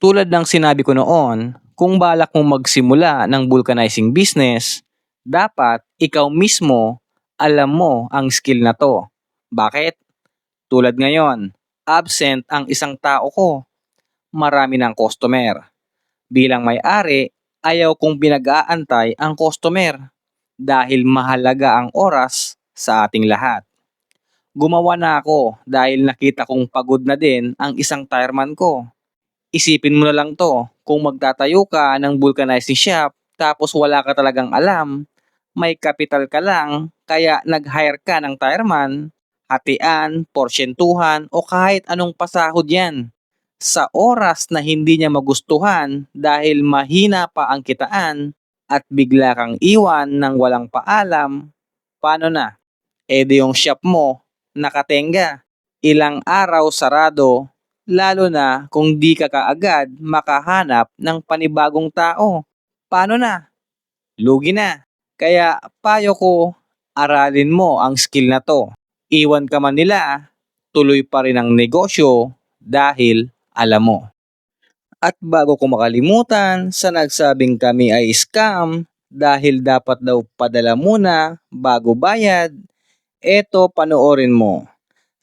Tulad ng sinabi ko noon, kung balak mong magsimula ng vulcanizing business, dapat ikaw mismo alam mo ang skill na to. Bakit? Tulad ngayon, absent ang isang tao ko. Marami ng customer. Bilang may-ari, ayaw kong pinag-aantay ang customer dahil mahalaga ang oras sa ating lahat. Gumawa na ako dahil nakita kong pagod na din ang isang tireman ko. Isipin mo na lang to, kung magtatayo ka ng vulcanizing shop tapos wala ka talagang alam, may kapital ka lang kaya nag-hire ka ng tireman, hatian, porsyentuhan o kahit anong pasahod yan. Sa oras na hindi niya magustuhan dahil mahina pa ang kitaan at bigla kang iwan ng walang paalam, paano na? Di yung shop mo nakatenga, ilang araw sarado, lalo na kung di ka kaagad makahanap ng panibagong tao. Paano na? Lugi na. Kaya payo ko, aralin mo ang skill na to. Iwan ka man nila, tuloy pa rin ang negosyo dahil alam mo. At bago ko makalimutan, sa nagsabing kami ay scam dahil dapat daw padala muna bago bayad, eto panoorin mo.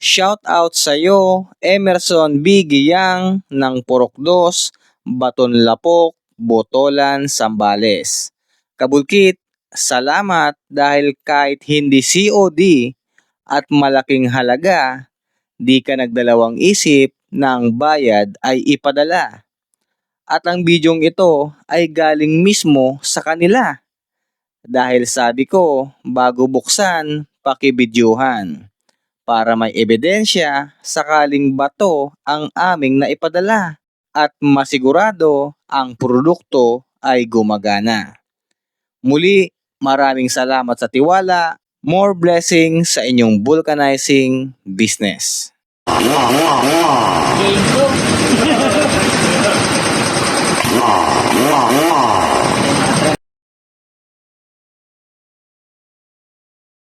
Shout out sa iyo, Emerson B. Giyang ng Purok 2, Baton Lapok, Botolan, Zambales. Kabulkit, salamat dahil kahit hindi COD at malaking halaga, di ka nagdalawang isip na ang bayad ay ipadala. At ang bidyong ito ay galing mismo sa kanila. Dahil sabi ko, bago buksan, pakibidyuhan. Para may ebidensya sakaling bato ang aming naipadala at masigurado ang produkto ay gumagana. Muli, maraming salamat sa tiwala. More blessings sa inyong vulcanizing business. Game ko.